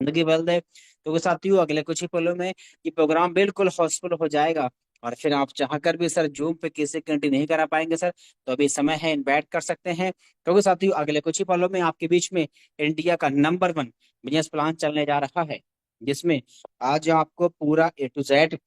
जिंदगी बदल दे। तो साथियों अगले कुछ ही पलों में ये प्रोग्राम बिल्कुल हाउसफुल हो जाएगा। और फिर आप चाह कर भी सर जूम पे किसी की एंट्री नहीं करा पाएंगे सर, तो अभी समय है, इनवाइट कर सकते हैं। क्योंकि साथियों अगले कुछ ही पलों में आपके बीच में इंडिया का नंबर 1 बिजनेस प्लान चलने जा रहा है, जिसमें आज आपको पूरा A to Z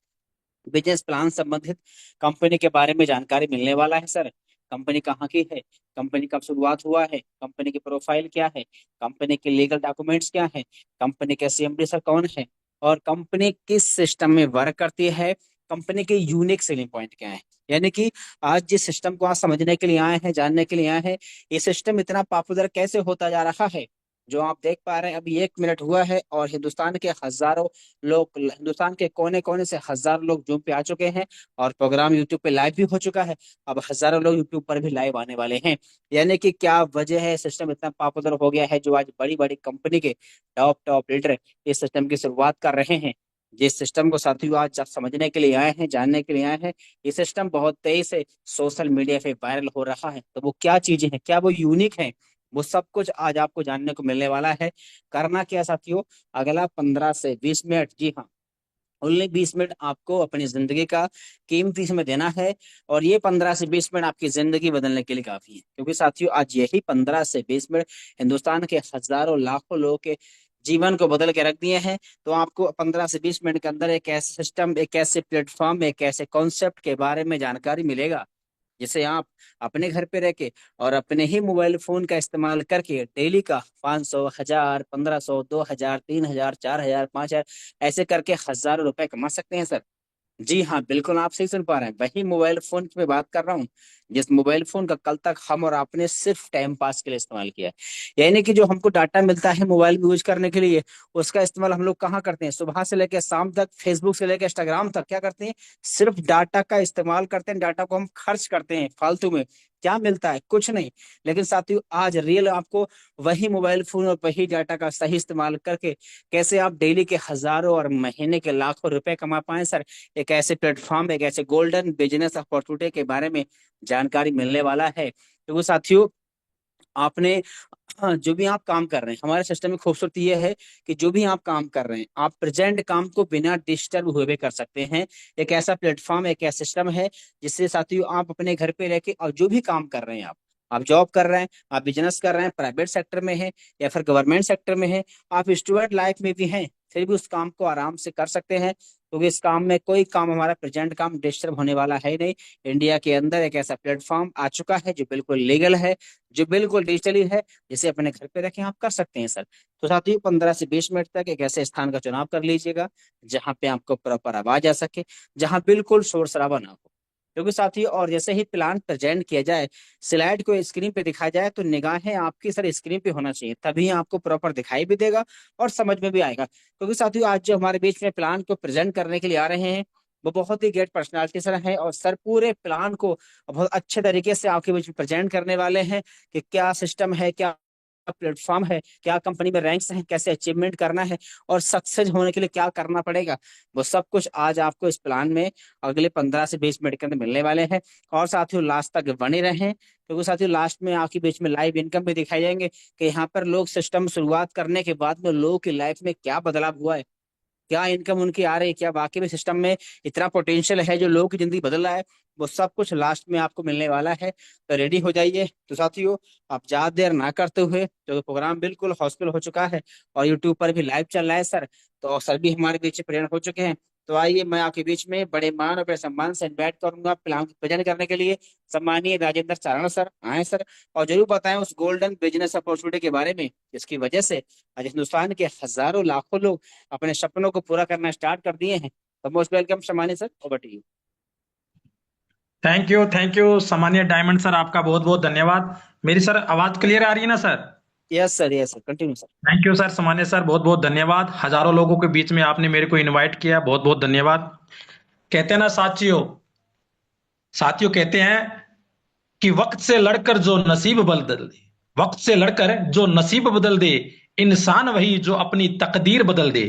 business plan संबंधित कंपनी के बारे में जानकारी मिलने वाला है सर। कंपनी कहाँ की है, कंपनी कब शुरुआत हुआ है, कंपनी की प्रोफाइल क्या है, कंपनी के लीगल डॉक्यूमेंट्स क्या है, कंपनी के CMD सर कौन है, और कंपनी किस सिस्टम में वर्क करती है, कंपनी के यूनिक सेलिंग पॉइंट क्या है। यानी कि आज जिस सिस्टम को आप समझने के लिए आए हैं, जानने के लिए आए हैं, ये सिस्टम इतना पॉपुलर कैसे होता जा रहा है। जो आप देख पा रहे हैं अभी 1 मिनट हुआ है और हिंदुस्तान के हजारों लोग, हिंदुस्तान के कोने कोने से हजारों लोग जूम पे आ चुके हैं और प्रोग्राम यूट्यूब पे लाइव भी हो चुका है। अब हजारों लोग यूट्यूब पर भी लाइव आने वाले हैं। यानी कि क्या वजह है सिस्टम इतना पॉपुलर हो गया है, जो आज बड़ी बड़ी कंपनी के टॉप टॉप लीडर इस सिस्टम की शुरुआत कर रहे हैं। जिस सिस्टम को साथियों आज आप समझने के लिए आए हैं, जानने के लिए आए हैं, ये सिस्टम बहुत तेजी से सोशल मीडिया पे वायरल हो रहा है। तो वो क्या चीजें हैं, क्या वो यूनिक है, वो सब कुछ आज आपको जानने को मिलने वाला है। करना क्या साथियों, अगला 15 से 20 मिनट, जी हाँ, ओनली 20 मिनट आपको अपनी जिंदगी का कीमती समय देना है। और ये 15 से 20 मिनट आपकी जिंदगी बदलने के लिए काफी है, क्योंकि साथियों आज यही 15 से 20 मिनट हिंदुस्तान के हजारों लाखों लोगों के जीवन को बदल के रख दिए हैं। तो आपको 15 से 20 मिनट के अंदर एक ऐसे सिस्टम, एक ऐसे प्लेटफॉर्म, एक ऐसे कॉन्सेप्ट के बारे में जानकारी मिलेगा, जिसे आप अपने घर पे रह के और अपने ही मोबाइल फोन का इस्तेमाल करके डेली का 500, 1000, 1500, 2000, 3000, 4000, 5000 ऐसे करके हजारों रुपए कमा सकते हैं सर। जी हाँ, बिल्कुल आप सही सुन पा रहे हैं, वही मोबाइल फोन की मैं बात कर रहा हूँ, जिस मोबाइल फोन का कल तक हम और आपने सिर्फ टाइम पास के लिए इस्तेमाल किया है। यानी कि जो हमको डाटा मिलता है मोबाइल यूज करने के लिए, उसका इस्तेमाल हम लोग कहाँ करते हैं, सुबह से लेकर शाम तक, फेसबुक से लेकर इंस्टाग्राम तक क्या करते हैं, सिर्फ डाटा का इस्तेमाल करते हैं, डाटा को हम खर्च करते हैं फालतू में। क्या मिलता है, कुछ नहीं। लेकिन साथियों आज रियल आपको वही मोबाइल फोन और वही डाटा का सही इस्तेमाल करके कैसे आप डेली के हजारों और महीने के लाखों रुपए कमा पाए सर, एक ऐसे प्लेटफॉर्म, एक ऐसे गोल्डन बिजनेस अपॉर्चुनिटी के बारे में जानकारी मिलने वाला है। तो वो साथियों आपने, हाँ, जो भी आप काम कर रहे हैं, हमारे सिस्टम में खूबसूरती ये है कि जो भी आप काम कर रहे हैं, आप प्रेजेंट काम को बिना डिस्टर्ब हुए भी कर सकते हैं। एक ऐसा प्लेटफॉर्म, एक ऐसा सिस्टम है जिससे साथियों आप अपने घर पे रह के और जो भी काम कर रहे हैं, आप जॉब कर रहे हैं, आप बिजनेस कर रहे हैं, प्राइवेट सेक्टर में है या फिर गवर्नमेंट सेक्टर में है, आप स्टूडेंट लाइफ में भी हैं, फिर भी उस काम को आराम से कर सकते हैं। क्योंकि इस काम में कोई काम, हमारा प्रेजेंट काम डिस्टर्ब होने वाला है ही नहीं। इंडिया के अंदर एक ऐसा प्लेटफॉर्म आ चुका है जो बिल्कुल लीगल है, जो बिल्कुल डिजिटली है, जिसे अपने घर पे रखें आप कर सकते हैं सर। तो साथियों 15 से 20 मिनट तक एक ऐसे स्थान का चुनाव कर लीजिएगा जहां पे आपको प्रॉपर आवाज आ सके, जहां बिल्कुल शोर शराबा ना हो। क्योंकि साथियों और जैसे ही प्लान प्रेजेंट किया जाए, स्लाइड को स्क्रीन पे दिखाया जाए, तो निगाहें आपकी सर स्क्रीन पे होना चाहिए, तभी आपको प्रॉपर दिखाई भी देगा और समझ में भी आएगा। क्योंकि साथियों आज जो हमारे बीच में प्लान को प्रेजेंट करने के लिए आ रहे हैं, वो बहुत ही ग्रेट पर्सनालिटी सर है, और सर पूरे प्लान को बहुत अच्छे तरीके से आपके बीच में प्रेजेंट करने वाले हैं कि क्या सिस्टम है, क्या प्लेटफॉर्म है, क्या कंपनी में रैंक्स हैं, कैसे अचीवमेंट करना है, और सक्सेस होने के लिए क्या करना पड़ेगा। वो सब कुछ आज आपको इस प्लान में अगले 15 से 20 मिनट के अंदर मिलने वाले हैं। और साथियों लास्ट तक बने रहें, क्योंकि साथियों लास्ट में आपके बीच में लाइव इनकम भी दिखाई जाएंगे कि यहाँ पर लोग सिस्टम शुरुआत करने के बाद में लोगों की लाइफ में क्या बदलाव हुआ है, क्या इनकम उनकी आ रही है, क्या वाकई में सिस्टम में इतना पोटेंशियल है जो लोगों की जिंदगी बदल रहा है। वो सब कुछ लास्ट में आपको मिलने वाला है। तो रेडी हो जाइए। तो साथियों आप ज्यादा देर ना करते हुए, जो प्रोग्राम बिल्कुल हॉस्पिटल हो चुका है और यूट्यूब पर भी लाइव चल रहा है सर, तो सर भी हमारे बीच में प्रेजेंट हो चुके हैं। तो आइए मैं आपके बीच में बड़े मान और बड़े सम्मान से इन्वाइट करूंगा प्लान प्रेजेंट करने के लिए सम्मानीय राजेंद्र चारण सर, आए सर, और जरूर बताएं उस गोल्डन बिजनेस अपॉर्चुनिटी के बारे में, जिसकी वजह से आज हिंदुस्तान के हजारों लाखों लोग अपने सपनों को पूरा करना स्टार्ट कर दिए हैं। तो most welcome Shamani sir, over to you. Thank you सामान्य डायमंड सर, आपका बहुत बहुत धन्यवाद। मेरी सर आवाज क्लियर आ रही है ना sir? Yes sir, continue sir. Thank you sir, सामान्य सर, बहुत बहुत धन्यवाद। हजारों लोगों के बीच में आपने मेरे को इनवाइट किया, बहुत बहुत धन्यवाद। कहते हैं ना साथियों, साथियों कहते हैं कि वक्त से लड़कर जो नसीब बदल दे, वक्त से लड़कर जो नसीब बदल दे, इंसान वही जो अपनी तकदीर बदल दे।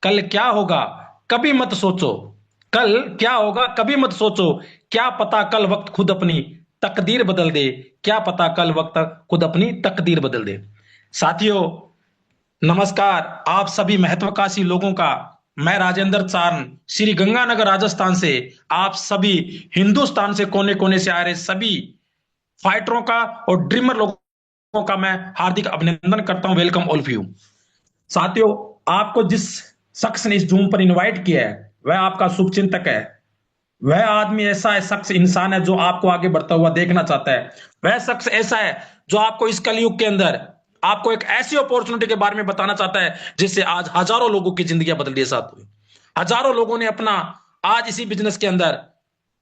कल क्या होगा कभी मत सोचो, कल क्या होगा कभी मत सोचो, क्या पता कल वक्त खुद अपनी तकदीर बदल दे, क्या पता कल वक्त खुद अपनी तकदीर बदल दे। साथियों नमस्कार आप सभी महत्वाकांक्षी लोगों का। मैं राजेंद्र चारण श्री गंगानगर राजस्थान से आप सभी हिंदुस्तान से कोने कोने से आ रहे सभी फाइटरों का और ड्रीमर लोगों का मैं हार्दिक अभिनंदन करता हूं। Welcome all of you. साथियों, आपको जिस शख्स ने इस जूम पर इनवाइट किया है वह आपका शुभचिंतक है। वह आदमी ऐसा है, शख्स इंसान है जो आपको आगे बढ़ता हुआ देखना चाहता है। वह शख्स ऐसा है जो आपको इस कलयुग के अंदर आपको एक ऐसी अपॉर्चुनिटी के बारे में बताना चाहता है जिससे आज हजारों लोगों की जिंदगी बदल रही है। साथियों, हजारों लोगों ने अपना आज इसी बिजनेस के अंदर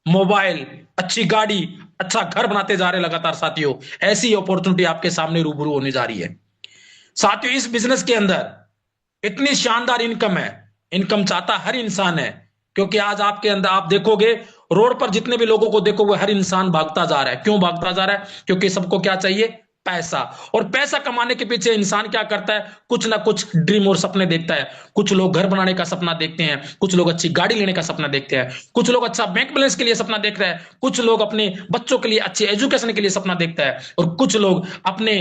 मोबाइल, अच्छी गाड़ी, अच्छा घर बनाते जा रहे लगातार। साथियों, ऐसी अपॉर्चुनिटी आपके सामने रूबरू होने जा रही है। साथियों, इस बिजनेस के अंदर इतनी शानदार इनकम है, इनकम चाहता हर इंसान है। क्योंकि आज आपके अंदर आप देखोगे रोड पर जितने भी लोगों को देखोगे हर इंसान भागता जा रहा है। क्यों भागता जा रहा है? क्योंकि सबको क्या चाहिए? पैसा। और पैसा कमाने के पीछे इंसान क्या करता है? कुछ ना कुछ ड्रीम और सपने देखता है। कुछ लोग घर बनाने का सपना देखते हैं, कुछ लोग अच्छी गाड़ी लेने का सपना देखते हैं, कुछ लोग अच्छा बैंक बैलेंस के लिए सपना देख रहे हैं, कुछ लोग अपने बच्चों के लिए अच्छी एजुकेशन के लिए सपना देखता है, और कुछ लोग अपने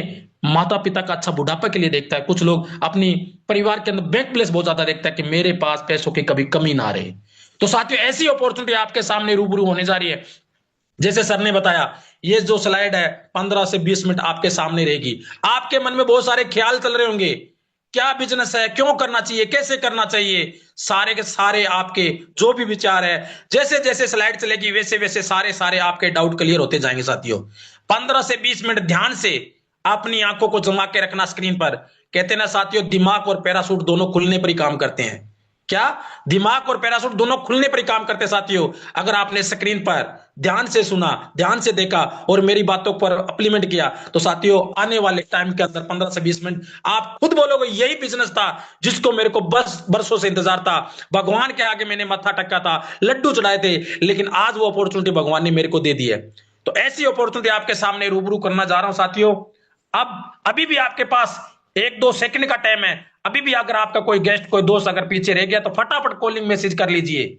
माता पिता का अच्छा बुढ़ापा के लिए देखता है। कुछ लोग अपनी परिवार के अंदर बैंक बैलेंस बहुत ज्यादा देखता है कि मेरे पास पैसों की कभी कमी ना रहे। तो साथियों, ऐसी अपॉर्चुनिटी आपके सामने रूबरू होने जा रही है। जैसे सर ने बताया, ये जो स्लाइड है 15 से 20 मिनट आपके सामने रहेगी। आपके मन में बहुत सारे ख्याल चल रहे होंगे, क्या बिजनेस है, क्यों करना चाहिए, कैसे करना चाहिए, सारे के सारे आपके जो भी विचार है, जैसे जैसे स्लाइड चलेगी वैसे वैसे सारे सारे आपके डाउट क्लियर होते जाएंगे। साथियों, 15 से 20 मिनट ध्यान से अपनी आंखों को जमा के रखना स्क्रीन पर। कहते ना साथियों, दिमाग और पैराशूट दोनों खुलने पर ही काम करते हैं। क्या? दिमाग और पैराशूट दोनों खुलने पर ही काम करते हैं। साथियों, अगर आपने स्क्रीन पर ध्यान से सुना, ध्यान से देखा और मेरी बातों पर अप्लीमेंट किया तो साथियों, आने वाले टाइम के अंदर 15 से 20 मिनट आप खुद बोलोगे यही बिजनेस था जिसको मेरे को बस बरसों से इंतजार था। भगवान के आगे मैंने मत्था टक्का था, लड्डू चढ़ाए थे, लेकिन आज वो अपॉर्चुनिटी भगवान ने मेरे को दे दी है। तो ऐसी अपॉर्चुनिटी आपके सामने रूबरू करना जा रहा हूं। साथियों, अब अभी भी आपके पास 1-2 सेकंड का टाइम है। अभी भी अगर आपका कोई गेस्ट, कोई दोस्त अगर पीछे रह गया तो फटाफट कॉलिंग मैसेज कर लीजिए,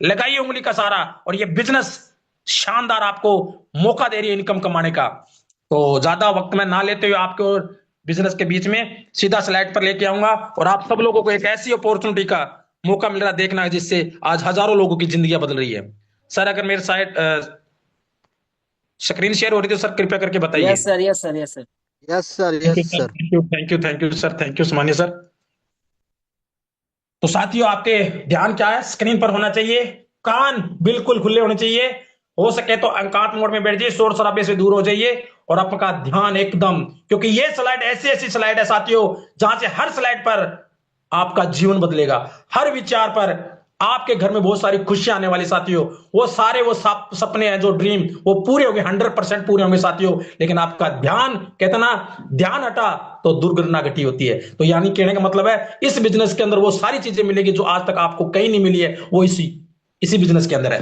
लगाइए उंगली का सारा। और ये बिजनेस शानदार आपको मौका दे रही है इनकम कमाने का। तो ज्यादा वक्त में ना लेते हुए आपके और बिजनेस के बीच में सीधा स्लाइड पर लेके आऊंगा और आप सब लोगों को एक ऐसी अपॉर्चुनिटी का मौका मिल रहा है देखना है जिससे आज हजारों लोगों की जिंदगी बदल रही है। सर, अगर मेरे साइड स्क्रीन शेयर हो रही है तो सर कृपया करके बताइए। Yes sir, yes sir, yes sir. Yes sir, thank you yes sir, sir. Thank you, thank you, thank you sir, thank you सुमान्य सर। तो साथियों, आपके ध्यान क्या है? स्क्रीन पर होना चाहिए, कान बिल्कुल खुले होने चाहिए। हो सके तो एकांत मोड में बैठ जाइए, शोर शराबे से दूर हो जाइए और आपका ध्यान एकदम, क्योंकि ये स्लाइड ऐसी ऐसी स्लाइड है साथियों जहां से हर स्लाइड पर आपका जीवन बदलेगा। हर विचार पर आपके घर में बहुत सारी खुशियां आने वाली। साथियों, वो सारे वो सपने हैं जो ड्रीम वो पूरे होंगे, 100% पूरे होंगे साथियों। लेकिन आपका ध्यान, कहते ना, ध्यान हटा तो दुर्घटना घटी होती है। तो यानी कहने का मतलब है इस बिजनेस के अंदर वो सारी चीजें मिलेगी जो आज तक आपको कहीं नहीं मिली है, वो इसी इसी बिजनेस के अंदर है।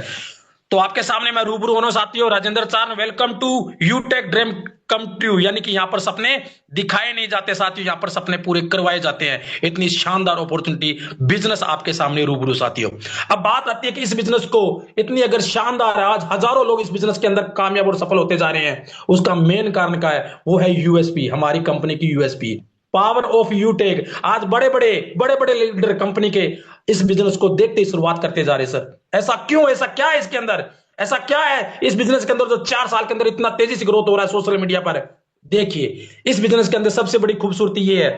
तो आपके सामने मैं रूबरू होना साथियों, Rajendra Charan. Welcome to UTech dream come true. यानी कि यहां पर सपने दिखाए नहीं जाते साथियों, यहां पर सपने पूरे करवाए जाते हैं। इतनी शानदार अपॉर्चुनिटी बिजनेस आपके सामने रूबरू साथियों। अब बात आती है कि इस बिजनेस को इतनी अगर शानदार है, आज हजारों लोग इस बिजनेस के अंदर कामयाब और सफल होते जा रहे हैं, उसका मेन कारण क्या है? वो है यूएसपी, हमारी कंपनी की यूएसपी, पावर ऑफ यूटेक। आज बड़े बड़े लीडर कंपनी के इस बिजनेस को देखते ही शुरुआत करते जा रहे। सर, ऐसा क्यों? ऐसा क्या है इसके अंदर? ऐसा क्या है इस बिजनेस के अंदर जो 4 साल के अंदर इतना तेजी से ग्रोथ हो रहा है सोशल मीडिया पर? देखिए, इस बिजनेस के अंदर सबसे बड़ी खूबसूरती यह है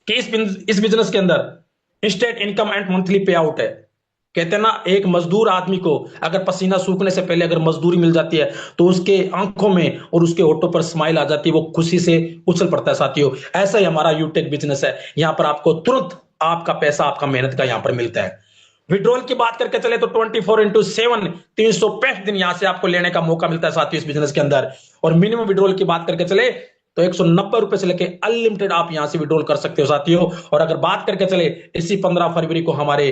कि इस बिजनेस के अंदर इंस्टेंट इनकम एंड मंथली पे आउट है। कहते हैं ना, एक मजदूर आदमी को अगर पसीना सूखने से पहले अगर मजदूरी मिल जाती है तो उसके आंखों में और उसके होठों पर स्माइल आ जाती है, वो खुशी से उछल पड़ता है। साथियों, ऐसा ही हमारा यूटेक बिजनेस है। यहां पर आपको तुरंत आपका पैसा, आपका मेहनत का यहां पर मिलता है। विड्रॉल की बात करके चले तो 24x7 365 दिन यहां से आपको लेने का मौका मिलता है साथियों इस बिजनेस के अंदर। और मिनिमम विड्रॉल की बात करके चले तो 190 रुपए से लेके अनलिमिटेड आप यहां से विड्रॉल कर सकते हो साथियों। और अगर बात करके चले, इसी 15 फरवरी को हमारे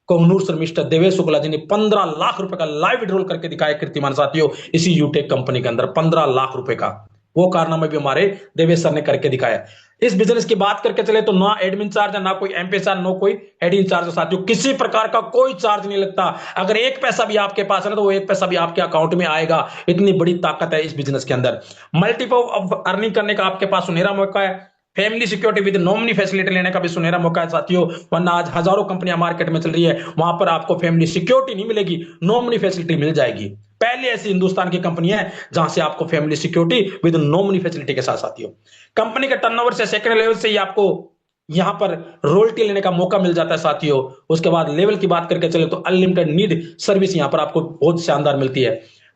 कोहनूर सर मिस्टर देवेश शुक्ला जी ने 15 लाख रुपए का लाइव विड्रॉल करके दिखाया कीर्तिमान साथियों इसी यूटेक कंपनी के अंदर। 15 लाख रुपए का वो कारनामा भी हमारे देवेश सर ने करके दिखाया। इस बिजनेस की बात करके चले तो ना एडमिन चार्ज है, ना कोई एमपी चार्ज, नो कोई एडमिन चार्ज साथियों, किसी प्रकार का कोई चार्ज नहीं लगता। अगर एक पैसा भी आपके पास है ना तो वो एक पैसा भी आपके अकाउंट में आएगा। इतनी बड़ी ताकत है इस बिजनेस के अंदर। मल्टीपल ऑफ अर्निंग करने का आपके पास सुनहरा मौका है। Family security with nominee facility लेने का भी सुनहरा मौका है साथियों, वरना आज हजारों कंपनियां मार्केट में चल रही है, वहां पर आपको फैमिली सिक्योरिटी नहीं मिलेगी, नॉमिनी फैसिलिटी मिल जाएगी। पहले ऐसी हिंदुस्तान की कंपनी है जहां से आपको family security with nominee facility के साथ साथियों, कंपनी के टर्नओवर से सेकंड लेवल से ही आपको यहां पर रॉयल्टी लेने का मौका मिल जाता है साथियों। उसके बाद लेवल की बात करके चले तो अनलिमिटेड नीड सर्विस यहां पर आपको बहुत शानदार मिलती है,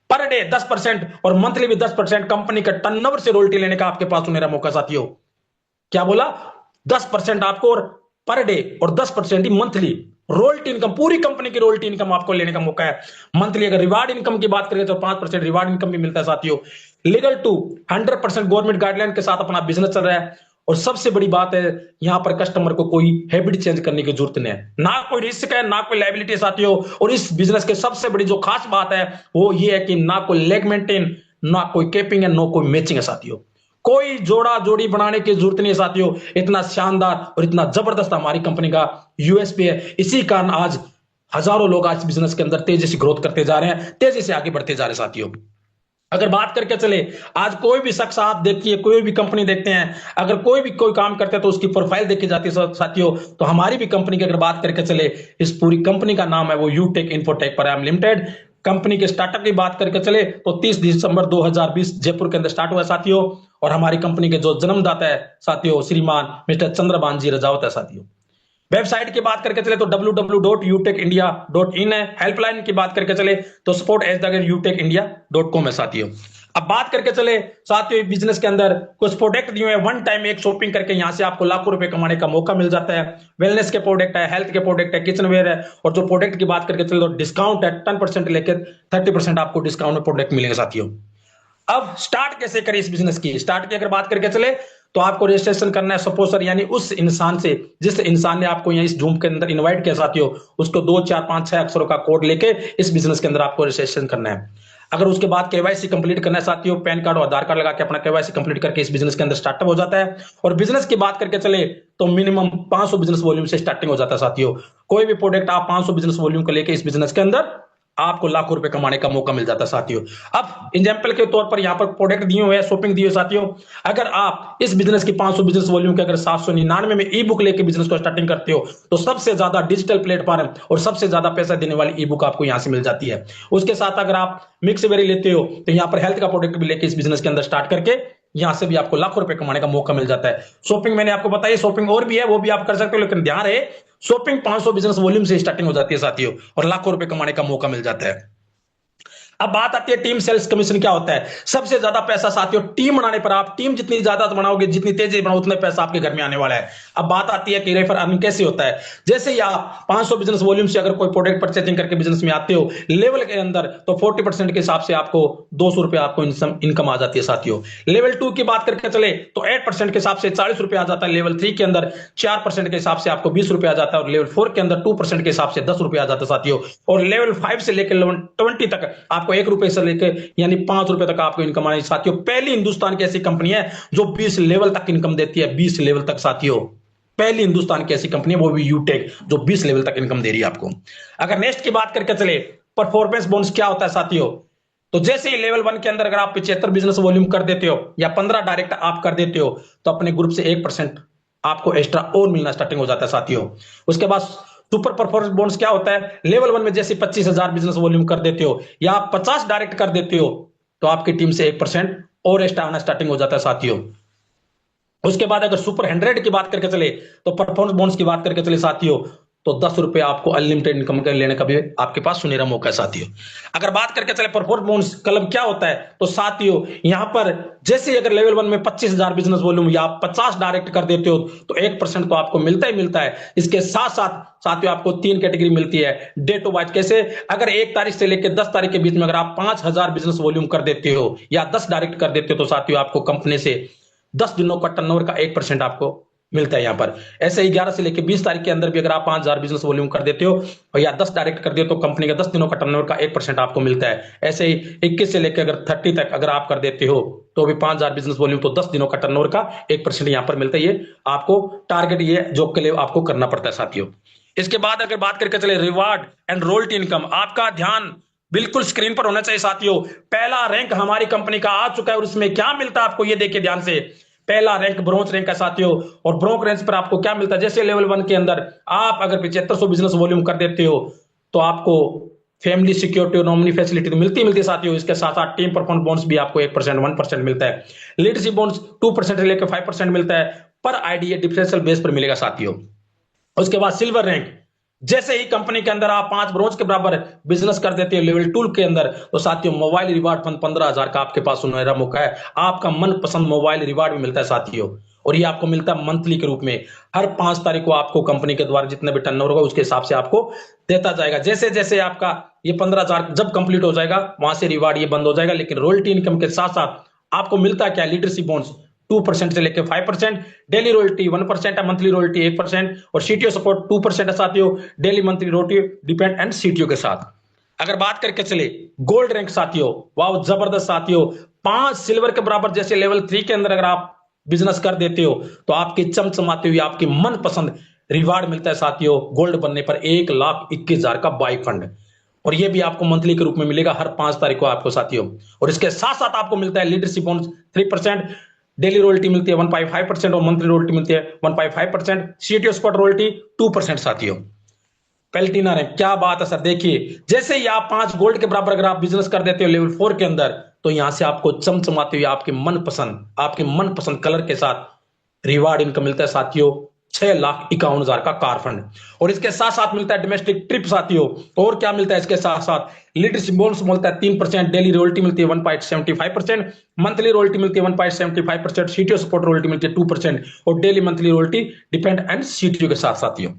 पर डे 10% और मंथली भी 10% कंपनी का टर्नओवर से रॉयल्टी लेने का आपके पास सुनहरा मौका साथियों। क्या बोला? 10% आपको और पर डे और 10% ही मंथली रॉयल्टी इनकम, पूरी कंपनी की रॉयल्टी इनकम आपको लेने का मौका है मंथली। अगर रिवार्ड इनकम की बात करें तो 5% रिवार्ड इनकम भी मिलता है साथियों। लीगल टू 100% गवर्नमेंट गाइडलाइन के साथ अपना बिजनेस चल रहा है, और सबसे बड़ी बात है यहां पर कस्टमर को कोई हैबिट चेंज करने की जरूरत नहीं है, ना कोई रिस्क है ना कोई लायबिलिटी साथियों। और इस बिजनेस के सबसे बड़ी जो खास बात है वो ये है कि ना कोई लेग मेंटेन, ना कोई केपिंग है, ना कोई मैचिंग है साथियों। कोई जोड़ा जोड़ी बनाने की जरूरत नहीं है साथियों। इतना शानदार और इतना जबरदस्त हमारी कंपनी का यूएसपी है, इसी कारण आज हजारों लोग आज बिजनेस के अंदर तेजी से ग्रोथ करते जा रहे हैं, तेजी से आगे बढ़ते जा रहे हैं साथियों। अगर बात करके चले, आज कोई भी शख्स आप देखिए, कोई भी कंपनी देखते हैं, अगर कोई भी कोई काम करते हैं तो उसकी प्रोफाइल देखी जाती है साथियों। तो हमारी भी कंपनी की अगर बात करके चले, इस पूरी कंपनी का नाम है वो यूटेक इन्फोटेक प्राइम लिमिटेड। कंपनी के स्टार्टअप की बात करके चले तो 30 दिसंबर 2020 जयपुर के अंदर स्टार्ट हुआ साथियों। और हमारी कंपनी के जो जन्मदाता है साथियों, श्रीमान मिस्टर चंद्रभान जी रजावत है साथियों। वेबसाइट की बात करके चले तो www.utecindia.in है। हेल्पलाइन की बात करके चले तो support@utecindia.com है साथियों। अब बात करके चले साथियों, बिजनेस के अंदर कुछ प्रोडक्ट दिए हैं, वन टाइम एक शॉपिंग करके यहां से आपको लाखों रुपए कमाने का मौका मिल जाता है। वेलनेस के प्रोडक्ट है, हेल्थ के प्रोडक्ट है, किचन वेयर है, और जो प्रोडक्ट की बात करके चले तो डिस्काउंट है 10% लेकर 30% आपको डिस्काउंट में प्रोडक्ट मिलेंगे साथियों। अब स्टार्ट कैसे करें इस बिजनेस की, स्टार्ट की अगर बात करके चले तो आपको रजिस्ट्रेशन करना है सपोजर, यानी उस इंसान से जिस इंसान ने आपको यहाँ इस जूम के अंदर इनवाइट किया साथियों, उसको 2 4 5 6 अक्षरों का कोड लेके इस बिजनेस के अंदर आपको रजिस्ट्रेशन करना है। अगर उसके बाद केवाईसी कंप्लीट करना है साथियों, पैन कार्ड और आधार कार्ड लगा के अपना केवाईसी कंप्लीट करके इस बिजनेस के अंदर स्टार्टअप हो जाता है। और बिजनेस की बात करके चले तो मिनिमम 500 बिजनेस वॉल्यूम से स्टार्टिंग हो जाता है साथियों। कोई भी प्रोडक्ट आप 500 बिजनेस वॉल्यूम को लेके इस बिजनेस के अंदर आपको लाखों रुपए कमाने का मौका मिल जाता है साथियों। अब एग्जांपल के तौर पर यहां पर प्रोडक्ट दिए हुए हैं, शॉपिंग दी हुई साथियों। अगर आप इस बिजनेस की 500 बिजनेस वॉल्यूम के अगर 799 में ई बुक लेके बिजनेस को स्टार्टिंग करते हो तो सबसे ज्यादा डिजिटल प्लेटफॉर्म और सबसे ज्यादा पैसा देने वाली ई बुक आपको यहां से मिल जाती है। उसके साथ अगर आप मिक्स वेरी लेते हो तो यहां पर हेल्थ का प्रोडक्ट भी लेके इस बिजनेस के अंदर स्टार्ट करके यहां से भी आपको लाखों रुपए कमाने का मौका मिल जाता है। शॉपिंग मैंने आपको बताया, शॉपिंग और भी है वो भी आप कर सकते हो, लेकिन ध्यान रहे शॉपिंग 500 बिजनेस वॉल्यूम से स्टार्टिंग हो जाती है साथियों, और लाखों रुपए कमाने का मौका मिल जाता है। अब बात आती है टीम सेल्स कमीशन क्या होता है। सबसे ज्यादा पैसा साथियों टीम बनाने पर, आप टीम जितनी ज्यादा बनाओगे, जितनी तेजी बनाओ, उतना पैसा आपके घर में आने वाला है। अब बात आती है कि रेफर अर्निंग कैसे होता है। जैसे ही आप 500 बिजनेस वॉल्यूम से अगर कोई प्रोडक्ट परचेजिंग करके बिजनेस में आते हो लेवल के अंदर, तो 40% के हिसाब से आपको 200 रुपए आपको इनकम आ जाती है साथियों। लेवल 2 की बात करके चले तो 8% के हिसाब से 40 रुपए आ जाता है। लेवल 3 के अंदर 4% के हिसाब से आपको 20 रुपए आ जाता है, और लेवल 4 के अंदर 2% के हिसाब से 10 रुपए आ जाता है साथियों। और लेवल 5 से लेकर लेवल 20 तक आपको 1 रुपए से लेकर यानी 5 रुपए तक आपको इनकम आनी साथियों। पहली हिंदुस्तान की ऐसी कंपनी है जो 20 लेवल तक इनकम देती है, 20 लेवल तक साथियों। पहली हिंदुस्तान की ऐसी कंपनी है वो भी यूटेक, जो 20 लेवल तक इनकम दे रही है आपको। अगर नेक्स्ट की बात करके चले परफॉर्मेंस बोनस क्या होता है साथियों, तो जैसे ही लेवल 1 के अंदर अगर आप 75 बिजनेस वॉल्यूम कर देते हो या 15 डायरेक्ट आप कर देते हो तो अपने ग्रुप से 1% आपको एक्स्ट्रा और मिलना स्टार्टिंग हो जाता है साथियों। उसके बाद सुपर परफॉर्मेंस बोनस क्या होता है, लेवल 1 में जैसे 25,000 बिजनेस वॉल्यूम कर देते हो या आप 50 डायरेक्ट कर देते हो तो आपकी टीम से 1% और एक्स्ट्रा आना स्टार्टिंग हो जाता है साथियों। उसके बाद अगर सुपर 100 की बात करके चले तो परफॉर्मेंस बोनस की बात करके चले साथियों, तो 10 रुपए आपको अनलिमिटेड इनकम लेने का भी आपके पास सुनहरा मौका है साथियों। अगर बात करके चले परफॉर्मेंस बोनस क्लब क्या होता है, तो साथियों यहां पर जैसे अगर लेवल 1 में 25,000 बिजनेस वॉल्यूम या आप 50 डायरेक्ट कर देते हो तो 1% तो आपको मिलता ही मिलता है। इसके साथ साथ साथियों आपको 3 कैटेगरी मिलती है डे टू वाइज। कैसे, अगर 1 तारीख से लेकर 10 तारीख के बीच में अगर आप 5,000 बिजनेस वॉल्यूम कर देते हो या 10 डायरेक्ट कर देते हो तो साथियों आपको कंपनी से 10 दिनों का टर्नओवर का 1% आपको मिलता है यहां पर। ऐसे ही 11 से लेकर 20 तारीख के अंदर भी अगर आप 5,000 बिजनेस वॉल्यूम कर देते हो और या 10 डायरेक्ट कर देते हो तो कंपनी का 10 दिनों का टर्नओवर का 1% आपको मिलता है। ऐसे ही 21 से लेकर अगर 30 तक अगर आप कर देते हो तो भी 5,000 बिजनेस वॉल्यूम, तो 10 दिनों का टर्नओवर का 1% यहां पर मिलता है। ये आपको टारगेट ये जॉब के लिए आपको करना पड़ता है साथियों। इसके बाद अगर बात करके चले रिवार्ड एंड रॉयल्टी इनकम, आपका ध्यान बिल्कुल स्क्रीन पर होना चाहिए साथियों। पहला रैंक हमारी कंपनी का आ चुका है और इसमें क्या मिलता है आपको ये देखिए ध्यान से। पहला रैंक ब्रोंज रैंक है साथियों। और ब्रोंज रैंक पर आपको क्या मिलता है, जैसे लेवल 1 के अंदर आप अगर 7500 बिजनेस वॉल्यूम कर देते हो तो आपको फैमिली सिक्योरिटी और नॉमिनी फैसिलिटी तो मिलती है साथियों। इसके साथ साथ टीम परफॉर्मेंस बोनस भी आपको 1% 1% मिलता है। लीडरशिप बोनस 2% से लेकर 5% मिलता है, पर आईडीए डिफरेंशियल बेस पर मिलेगा साथियों। उसके बाद सिल्वर रैंक, जैसे ही कंपनी के अंदर आप 5 ब्रोंज के बराबर बिजनेस कर देते हो लेवल 2 के अंदर, तो साथियों मोबाइल रिवार्ड फंड 15,000 का आपके पास सुनहरा मौका है। आपका मनपसंद मोबाइल रिवार्ड भी मिलता है साथियों, और ये आपको मिलता है मंथली के रूप में। हर 5 तारीख को आपको कंपनी के द्वारा जितने भी टर्नओवर होगा उसके हिसाब से आपको देता जाएगा। जैसे जैसे आपका ये 15,000 जब कंप्लीट हो जाएगा वहां से रिवार्ड ये बंद हो जाएगा, लेकिन रॉयल्टी इनकम के साथ साथ आपको मिलता क्या, लीडरशिप बोनस 2% से लेकर 5%, डेली रॉयल्टी 1% है, मंथली रॉयल्टी 1%, और सीटीओ सपोर्ट 2% है साथियों। Daily monthly royalty depend and CTO के साथ। अगर बात करके चले गोल्ड रैंक साथियों, वाह जबरदस्त साथियों। 5 सिल्वर के बराबर जैसे लेवल 3 के अंदर अगर आप बिजनेस कर देते हो तो आपकी चमचमाते हुए आपकी मनपसंद रिवार्ड मिलता है साथियों। गोल्ड बनने पर 1,21,000 का बाइक फंड, और ये भी आपको मंथली के रूप में मिलेगा हर 5 तारीख को आपको साथियों। और इसके साथ साथ आपको मिलता है लीडरशिप बोनस 3%, डेली रॉयल्टी मिलती है 1.5%, और मंथली रॉयल्टी मिलती है 1.5%, सीटीओ स्पॉट रॉयल्टी 2% साथियों। पेल्टिनर है, क्या बात है सर। देखिए जैसे ही आप 5 गोल्ड के बराबर अगर आप बिजनेस कर देते हो लेवल 4 के अंदर, तो यहां से आपको चमचमाते हुए आपके मनपसंद कलर के साथ रिवार्ड इनकम मिलता है साथियों। 6,51,000 का कार फंड, और इसके साथ साथ मिलता है डोमेस्टिक ट्रिप साथियों। और क्या मिलता है इसके साथ साथ, लीडरशिप बोनस मिलता है 3%, डेली रॉयल्टी मिलती है 1.75%, मंथली रॉयल्टी मिलती है 1.75%, सीटीओ सपोर्ट रॉयल्टी मिलती है 2%, और daily monthly royalty depend and CTO के साथ साथियों।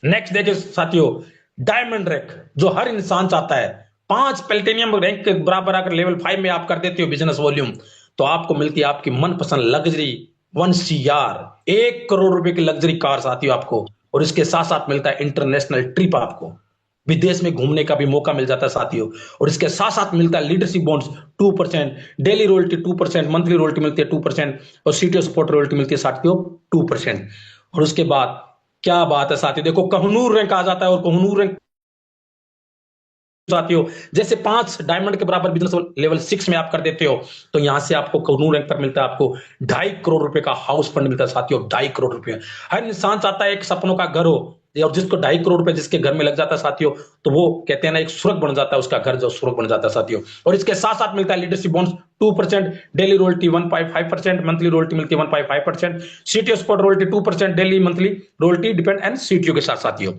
नेक्स्ट देखिए साथियों, डायमंड रैंक, जो हर इंसान चाहता है। 5 प्लेटिनियम रैंक के बराबर अगर लेवल 5 में आप कर देते हो बिजनेस वॉल्यूम, तो आपको मिलती है आपकी मनपसंद लग्जरी 1 CR 1 करोड़ रुपए की लग्जरी कार साथियों आपको। और इसके साथ साथ मिलता है इंटरनेशनल ट्रिप, आपको विदेश में घूमने का भी मौका मिल जाता है साथियों। और इसके साथ साथ मिलता है leadership bonus 2%, daily royalty 2%, monthly royalty मिलती है 2%, और सीटीओ सपोर्ट रॉयल्टी मिलती है साथियों 2%। और उसके बाद क्या बात है साथियों, देखो कोहनूर रैंक आ जाता है, और कोहनूर रैंक साथियों जैसे 5 डायमंड के बराबर बिजनेस लेवल 6 में आप कर देते हो, तो यहां से आपको कोहनूर रैंक पर मिलता है आपको 2.5 करोड़ रुपए का हाउस फंड मिलता है साथियों। 2.5 करोड़ रुपए, हर इंसान चाहता है एक सपनों का घर हो, और जिसको 2.5 करोड़ रुपए जिसके घर में लग जाता है साथियों, तो वो कहते हैं ना एक स्वर्ग बन जाता है, उसका घर जो स्वर्ग बन जाता है साथियों। और इसके साथ साथ मिलता है leadership bonus 2%, daily royalty 1.5%, monthly royalty मिलती है 1.5%, CTO support royalty 2%, daily monthly royalty depend and CTO के साथ साथियों।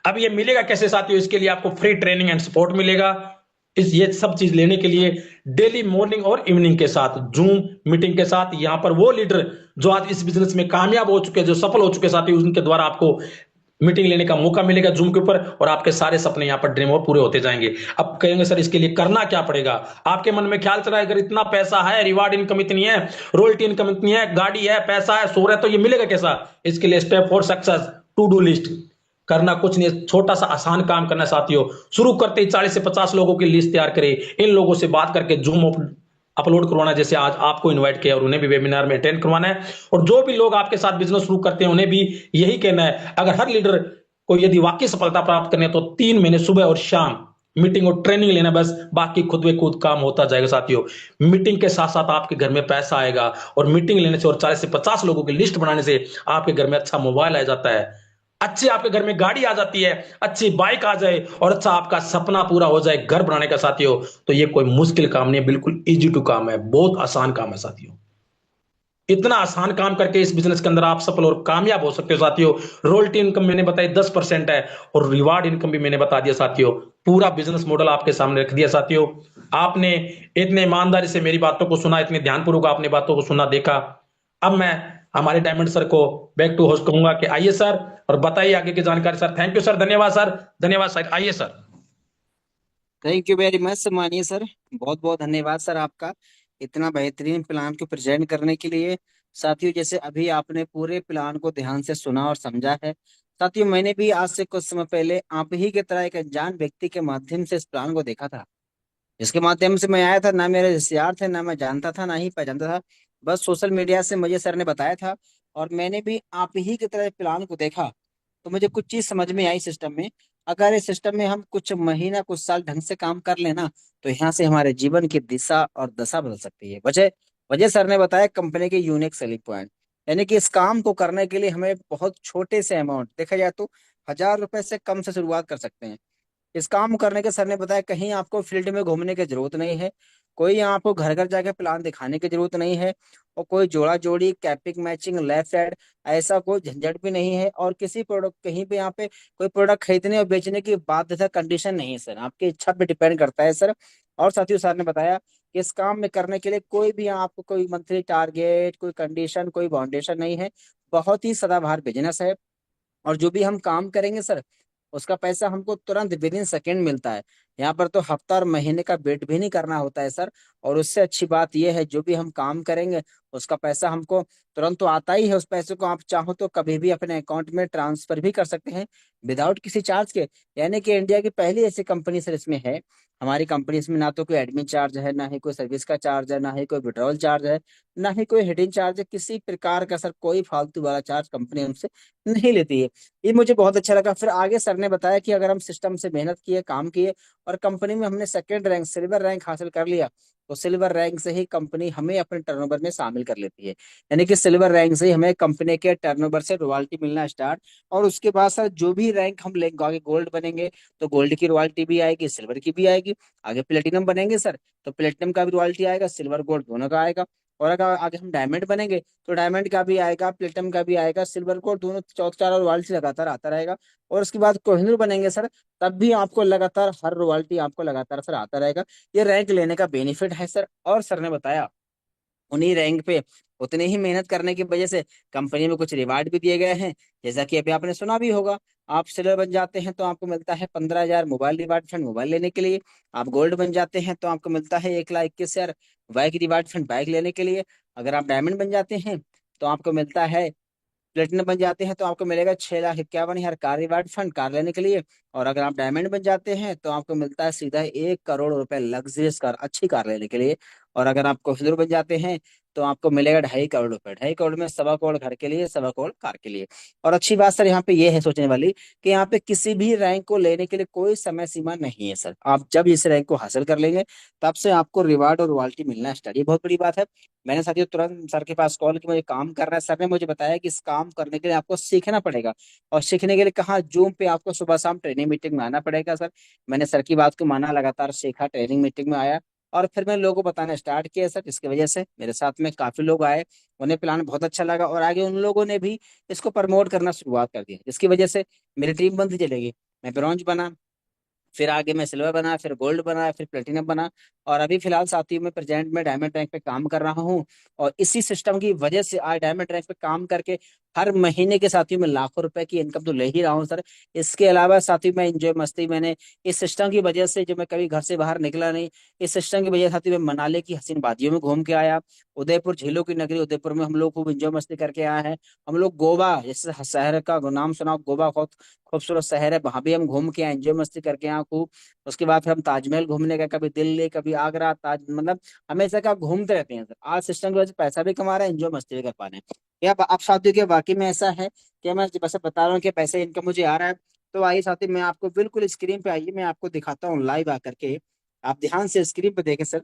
अब ये मिलेगा कैसे साथियों, इसके लिए आपको फ्री ट्रेनिंग एंड सपोर्ट मिलेगा। इस ये सब चीज लेने के लिए डेली मॉर्निंग और इवनिंग के साथ जूम मीटिंग के साथ, यहां पर वो लीडर जो आज इस बिजनेस में कामयाब हो चुके हैं, जो सफल हो चुके हैं साथियों, उनके द्वारा आपको मीटिंग लेने का मौका मिलेगा जूम के ऊपर, और आपके सारे सपने यहाँ पर ड्रीम और पूरे होते जाएंगे। अब कहेंगे सर इसके लिए करना क्या पड़ेगा, आपके मन में ख्याल चला है अगर इतना पैसा है, रिवार्ड इनकम इतनी है, रॉयल्टी इनकम इतनी है, गाड़ी है, पैसा है, शोर है, तो ये मिलेगा कैसा। इसके लिए step for success, to do list. करना कुछ नहीं, छोटा सा आसान काम करना साथियों। शुरू करते ही 40 से 50 लोगों की लिस्ट तैयार करें, इन लोगों से बात करके जूम अपलोड करवाना, जैसे आज आपको इनवाइट किया, और उन्हें भी वेबिनार में अटेंड करवाना है। और जो भी लोग आपके साथ बिजनेस शुरू करते हैं उन्हें भी यही कहना है, अगर हर लीडर को यदि वाकई सफलता प्राप्त करनी है तो 3 महीने सुबह और शाम मीटिंग और ट्रेनिंग लेना, बस बाकी खुद ब खुद काम होता जाएगा साथियों। मीटिंग के साथ साथ आपके घर में पैसा आएगा, और मीटिंग लेने से और 40 से 50 लोगों की लिस्ट बनाने से आपके घर में अच्छा मोबाइल आ जाता है, अच्छी आपके घर में गाड़ी आ जाती है, अच्छी बाइक आ जाए, और अच्छा आपका सपना पूरा हो जाए घर बनाने का साथियों। तो ये कोई मुश्किल काम नहीं है, बिल्कुल इजी टू काम है, बहुत आसान काम है साथियों। इतना आसान काम करके इस बिजनेस के अंदर आप सफल और कामयाब हो सकते हो साथियों। रॉयल्टी इनकम मैंने बताई 10% है, और रिवार्ड इनकम भी मैंने बता दिया साथियों। पूरा बिजनेस मॉडल आपके सामने रख दिया साथियों। आपने इतने ईमानदारी से मेरी बातों को सुना, इतने ध्यानपूर्वक आपने बातों को सुना देखा। अब मैं हमारे डायमंड सर को बैक टू होस्ट कहूंगा कि आइए सर और बताइए आगे की जानकारी सर। थैंक यू सर, धन्यवाद सर, धन्यवाद सर, आइए sir. Thank you very much मानिए सर, बहुत बहुत धन्यवाद सर आपका इतना बेहतरीन प्लान को प्रेजेंट करने के लिए। साथियों जैसे अभी आपने पूरे प्लान को ध्यान से सुना और समझा है, साथियों मैंने भी आज से कुछ समय पहले आप ही की तरह एक अनजान व्यक्ति के माध्यम से इस प्लान को देखा था, जिसके माध्यम से मैं आया था। ना मेरे रिश्तेदार थे, ना मैं जानता था, ना ही पहचानता था, बस सोशल मीडिया से मुझे सर ने बताया था, और मैंने भी आप ही की तरह प्लान को देखा। तो मुझे कुछ चीज समझ में आई सिस्टम में। अगर इस सिस्टम में हम कुछ महीना कुछ साल ढंग से काम कर लेना, तो यहाँ से हमारे जीवन की दिशा और दशा बदल सकती है। वजह वजह सर ने बताया कंपनी के यूनिक सेलिंग पॉइंट, यानी कि इस काम को करने के लिए हमें बहुत छोटे से अमाउंट, देखा जाए तो 1,000 रुपए से कम से शुरुआत कर सकते हैं। इस काम करने के सर ने बताया कहीं आपको फील्ड में घूमने की जरूरत नहीं है, कोई आपको घर घर जाके प्लान दिखाने की जरूरत नहीं है, और कोई जोड़ा जोड़ी कैपिंग मैचिंग लेफ्ट साइड ऐसा कोई झंझट भी नहीं है, और किसी प्रोडक्ट कहीं पे यहाँ पे कोई प्रोडक्ट खरीदने और बेचने की बाध्यता कंडीशन नहीं है सर, आपकी इच्छा पे डिपेंड करता है सर। और साथियों सर ने बताया कि इस काम में करने के लिए कोई भी आपको कोई मंथली टारगेट, कोई कंडीशन, कोई बाउंडेशन नहीं है, बहुत ही सदाबहार बिजनेस है। और जो भी हम काम करेंगे सर उसका पैसा हमको तुरंत विद इन सेकेंड मिलता है। यहाँ पर तो हफ्ता और महीने का वेट भी नहीं करना होता है सर। और उससे अच्छी बात यह है जो भी हम काम करेंगे उसका पैसा हमको तुरंत तो आता ही है, उस पैसे को आप चाहो तो कभी भी अपने अकाउंट में ट्रांसफर भी कर सकते हैं विदाउट किसी चार्ज के। यानी कि इंडिया की पहली ऐसी कंपनी सर इसमें है। हमारी कंपनी इसमें ना तो कोई एडमिन चार्ज है, ना ही कोई सर्विस का चार्ज है, ना ही कोई विड्रॉल चार्ज है, ना ही कोई हिडन चार्ज है, किसी प्रकार का सर कोई फालतू वाला चार्ज कंपनी हमसे नहीं लेती है। ये मुझे बहुत अच्छा लगा। फिर आगे सर ने बताया कि अगर हम सिस्टम से मेहनत किए, काम किए, और कंपनी में हमने सेकंड रैंक, सिल्वर रैंक हासिल कर लिया, तो सिल्वर रैंक से ही कंपनी हमें अपने टर्नओवर में शामिल कर लेती है। यानी कि सिल्वर रैंक से ही हमें कंपनी के टर्नओवर से रॉयल्टी मिलना स्टार्ट। और उसके बाद सर जो भी रैंक हम लेंगे, आगे गोल्ड बनेंगे तो गोल्ड की रॉयल्टी भी आएगी, सिल्वर की भी आएगी। आगे प्लेटिनम बनेंगे सर तो प्लेटिनम का भी रॉयल्टी आएगा, सिल्वर गोल्ड दोनों का आएगा। और अगर आगे हम डायमंड बनेंगे तो डायमंड का भी आएगा, प्लेटिनम का भी आएगा, सिल्वर को दोनों चौथ चार और रॉयल्टी लगातार आता रहेगा। और उसके बाद कोहिनूर बनेंगे सर तब भी आपको लगातार हर रॉयल्टी आपको लगातार सर आता रहेगा। ये रैंक लेने का बेनिफिट है सर। और सर ने बताया उन्हीं रैंक पे उतनी ही मेहनत करने की वजह से कंपनी में कुछ रिवार्ड भी दिए गए हैं। जैसा कि अभी आपने सुना भी होगा, आप सिल्वर बन जाते हैं तो आपको मिलता है 15,000 मोबाइल रिवार्ड फंड मोबाइल लेने के लिए। आप गोल्ड बन जाते हैं तो आपको मिलता है 1,21,000 बाइक रिवार्ड फंड बाइक लेने के लिए। अगर आप डायमंड बन जाते हैं तो आपको मिलता है, प्लेटिनम बन जाते हैं तो आपको मिलेगा 6,51,000 कार रिवार्ड फंड कार लेने के लिए। और अगर आप डायमंड बन जाते हैं तो आपको मिलता है सीधा 1 करोड़ रुपए लग्जरियस कार, अच्छी कार लेने के लिए। और अगर आप कोहिनूर बन जाते हैं तो आपको मिलेगा 2.5 करोड़ रुपए, 2.5 करोड़ में 1.25 करोड़ घर के लिए, 1.25 करोड़ कार के लिए। और अच्छी बात सर यहाँ पे ये है सोचने वाली कि यहाँ पे किसी भी रैंक को लेने के लिए कोई समय सीमा नहीं है सर। आप जब इस रैंक को हासिल कर लेंगे तब से आपको रिवार्ड और रॉयल्टी मिलना स्टार्ट, ये बहुत बड़ी बात है। मैंने साथियों तुरंत सर के पास कॉल की मुझे काम करना है। सर ने मुझे बताया कि इस काम करने के लिए आपको सीखना पड़ेगा, और सीखने के लिए कहाँ, जूम पे आपको सुबह शाम ट्रेनिंग मीटिंग में आना पड़ेगा सर। मैंने सर की बात को माना, लगातार सीखा, ट्रेनिंग मीटिंग में आया, और फिर मैं लोगों को बताना स्टार्ट किया सर। इसकी वजह से मेरे साथ में काफी लोग आए, उन्हें प्लान बहुत अच्छा लगा, और आगे उन लोगों ने भी इसको प्रमोट करना शुरुआत कर दी, जिसकी वजह से मेरी टीम बनती चलेगी। मैं ब्रॉन्ज बना, फिर आगे मैं सिल्वर बना, फिर गोल्ड बना, फिर प्लेटिनम बना, और अभी फिलहाल साथियों में प्रेजेंट में डायमंड रैंक पे काम कर रहा हूँ। और इसी सिस्टम की वजह से आज डायमंड रैंक पे काम करके हर महीने के साथियों में लाखों रुपए की इनकम तो ले ही रहा हूँ सर। इसके अलावा साथियों में एंजॉय मस्ती, मैंने इस सिस्टम की वजह से जो मैं कभी घर से बाहर निकला नहीं, इस सिस्टम की वजह से साथियों में मनाली की हसीन वादियों में घूम के आया, उदयपुर झीलों की नगरी उदयपुर में हम लोग खूब एंजॉय मस्ती करके आए हैं। हम लोग गोवा, जैसे शहर का नाम सुना, गोवा बहुत खूबसूरत शहर है, वहां भी हम घूम के आए, एंजॉय मस्ती करके आए खूब। उसके बाद फिर हम ताजमहल घूमने गए, कभी दिल्ली, कभी आगरा, ताज, मतलब हमेशा क्या घूमते रहते हैं सर। आज सिस्टम की वजह से पैसा भी कमा रहे हैं, एंजॉय मस्ती भी कर पा रहे हैं। या आप साथियों के वाकई में ऐसा है कि मैं बस बता रहा हूँ कि पैसे इनकम मुझे आ रहा है। तो आइए साथी, मैं आपको बिल्कुल स्क्रीन पे आइए, मैं आपको दिखाता हूँ लाइव आकर के। आप ध्यान से स्क्रीन पे देखें सर।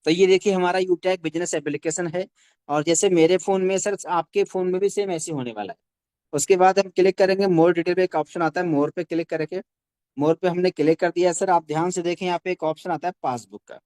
तो ये देखिए हमारा यूटैक बिजनेस एप्लीकेशन है, और जैसे मेरे फोन में सर आपके फोन में भी सेम ऐसे होने वाला है। उसके बाद हम क्लिक करेंगे मोर डिटेल पे, एक ऑप्शन आता है मोर पे क्लिक करेंगे। मोर पे हमने क्लिक कर दिया है सर। आप ध्यान से देखें यहाँ पे एक ऑप्शन आता है पासबुक का,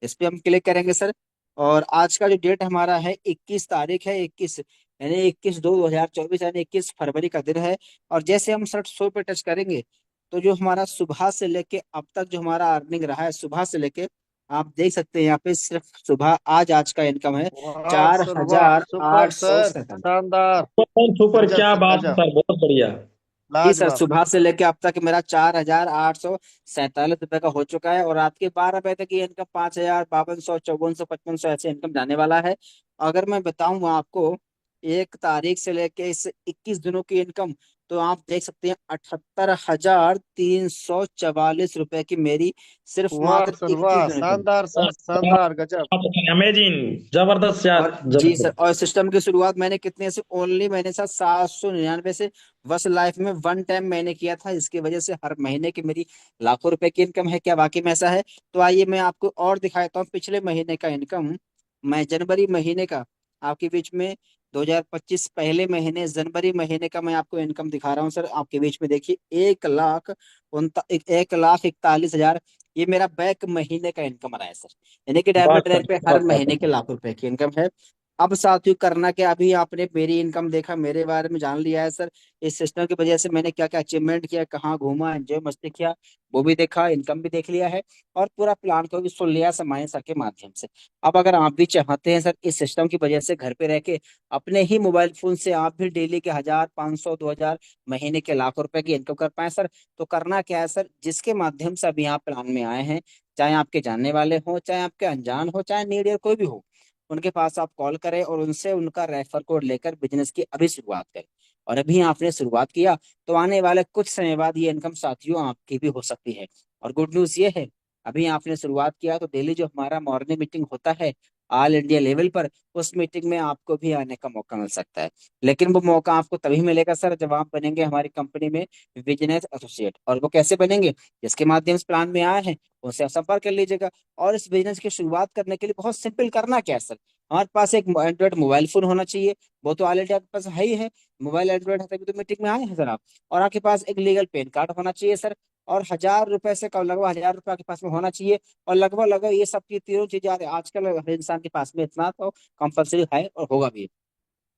इस पे हम क्लिक करेंगे सर। और आज का जो डेट हमारा है 21 तारीख है, 21 यानी 21/2/2024, यानी 21 फरवरी का दिन है। और जैसे हम सर शो पे टच करेंगे तो जो हमारा सुबह से लेके अब तक जो हमारा अर्निंग रहा है, सुबह से लेके आप देख सकते हैं यहाँ पे सिर्फ सुबह आज का इनकम है वाह चार सर वाह, हजार सुपर आठ सौ सर, सैतालीस शानदार। सुपर सुपर, गजब क्या सर बात है गजब, सर, बहुत बढ़िया। जी सर, लाजवाब। सुबह से लेके अब तक मेरा 4,847 रुपए का हो चुका है, और रात के 12 बजे तक ये इनकम 5,5200, 5400, 5500 ऐसे इनकम जाने वाला है। अगर मैं बताऊं आपको 1 तारीख से लेके इस 21 दिनों की इनकम, तो आप देख सकते हैं 78,344 रुपए की मेरी सिर्फ वाह मात्र सर 21 वाह, दिनों की। शानदार सर, शानदार, गजब। अमेजिंग, जबरदस्त यार, और जी सर, जबरदस्त। और सिस्टम की शुरुआत मैंने कितने से, ओनली मैंने साथ 799 से बस लाइफ में वन टाइम मैंने किया था। इसकी वजह से हर महीने की मेरी लाखों रुपए की इनकम है। क्या वाकई में ऐसा है? तो आइए मैं आपको और दिखाता हूँ पिछले महीने का इनकम। मैं जनवरी महीने का आपके बीच में 2025 पहले महीने जनवरी महीने का मैं आपको इनकम दिखा रहा हूँ सर। आपके बीच में देखिए 1,41,41 हजार ये मेरा बैक महीने का इनकम आ रहा है सर। यानी कि वाह डायमंड सर, रेट पे हर बहुत महीने के बहुत लाख रुपए की इनकम है। अब साथियों करना क्या, अभी आपने मेरी इनकम देखा, मेरे बारे में जान लिया है सर। इस सिस्टम की वजह से मैंने क्या क्या अचीवमेंट किया, कहाँ घूमा, एंजॉय मस्ती किया, वो भी देखा, इनकम भी देख लिया है, और पूरा प्लान को भी सुन लिया समाइन सर के माध्यम से। अब अगर आप भी चाहते हैं सर इस सिस्टम की वजह से घर पे रह के अपने ही मोबाइल फोन से आप भी डेली के 1,000, 500, 2,000 महीने के लाखों रुपए की इनकम कर पाए सर, तो करना क्या है सर, जिसके माध्यम से अभी आप प्लान में आए हैं, चाहे आपके जानने वाले हो, चाहे आपके अनजान हो, चाहे नीड कोई भी हो, उनके पास आप कॉल करें और उनसे उनका रेफर कोड लेकर बिजनेस की अभी शुरुआत करें। और अभी आपने शुरुआत किया तो आने वाले कुछ समय बाद ये इनकम साथियों आपकी भी हो सकती है। और गुड न्यूज ये है, अभी आपने शुरुआत किया तो डेली जो हमारा मॉर्निंग मीटिंग होता है ऑल इंडिया लेवल पर, उस मीटिंग में आपको भी आने का मौका मिल सकता है। लेकिन वो मौका आपको तभी मिलेगा सर जब आप बनेंगे हमारी कंपनी में बिजनेस एसोसिएट। और वो कैसे बनेंगे, जिसके माध्यम से प्लान में आए हैं उनसे आप संपर्क कर लीजिएगा। और इस बिजनेस की शुरुआत करने के लिए बहुत सिंपल करना क्या है सर, हमारे पास एक एंड्रॉइड मोबाइल फोन होना चाहिए, वो तो ऑलरेडी आपके पास है ही है, मोबाइल एंड्रॉइड है तभी तो मीटिंग में आए हैं सर आप। और आपके पास एक लीगल पैन कार्ड होना चाहिए सर, और 1,000 रुपए से कम, लगभग 1,000 रुपए आपके पास में होना चाहिए। और लगभग लगभग ये सब की तीनों चीजें आजकल हर इंसान के पास में इतना तो कंपलसरी है और होगा भी।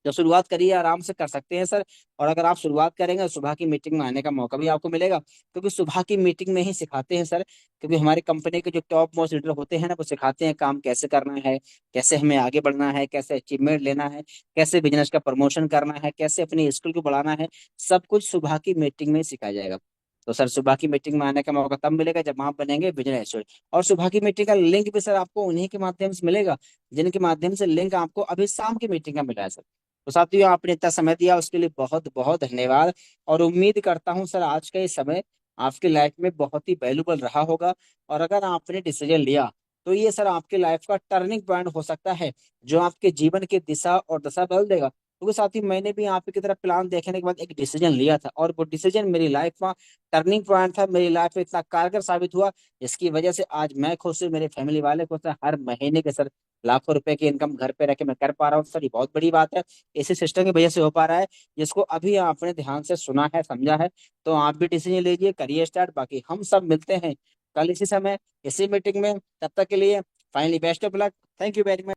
जब शुरुआत करिए आराम से कर सकते हैं सर। और अगर आप शुरुआत करेंगे तो सुबह की मीटिंग में आने का मौका भी आपको मिलेगा, क्योंकि सुबह की मीटिंग में ही सिखाते हैं सर। क्योंकि हमारी कंपनी के जो टॉप मोस्ट लीडर होते हैं ना, वो सिखाते हैं काम कैसे करना है, कैसे हमें आगे बढ़ना है, कैसे अचीवमेंट लेना है, कैसे बिजनेस का प्रमोशन करना है, कैसे अपनी स्किल को बढ़ाना है। सब कुछ सुबह की मीटिंग में ही सिखाया जाएगा। तो सर सुबह की मीटिंग में आने का मौका तब मिलेगा जब आप बनेंगे बिजनेस एसोसिएट। और सुबह की मीटिंग का लिंक भी सर आपको उन्हीं के माध्यम से मिलेगा, जिनके माध्यम से लिंक आपको अभी शाम की मीटिंग का मिला है सर। तो साथियों आपने इतना समय दिया उसके लिए बहुत बहुत धन्यवाद। और उम्मीद करता हूं सर आज का ये समय आपकी लाइफ में बहुत ही वैल्यूबल रहा होगा। और अगर आपने डिसीजन लिया तो ये सर आपकी लाइफ का टर्निंग पॉइंट हो सकता है, जो आपके जीवन की दिशा और दशा बदल देगा। क्योंकि साथी मैंने भी आपकी तरफ प्लान देखने के बाद एक डिसीजन लिया था, और वो डिसीजन मेरी लाइफ में टर्निंग पॉइंट था, मेरी लाइफ में इतना कारगर साबित हुआ, जिसकी वजह से आज मैं खुश हूँ, मेरे फैमिली वाले खुश हैं, हर महीने के सर लाखों रुपए की इनकम घर पे रह के मैं कर पा रहा हूँ सर, ये बहुत बड़ी बात है। इसी सिस्टम की वजह से हो पा रहा है, जिसको अभी आपने ध्यान से सुना है, समझा है। तो आप भी डिसीजन लीजिए, करिए स्टार्ट। बाकी हम सब मिलते हैं कल इसी समय इसी मीटिंग में। तब तक के लिए finally best of luck. Thank you very much.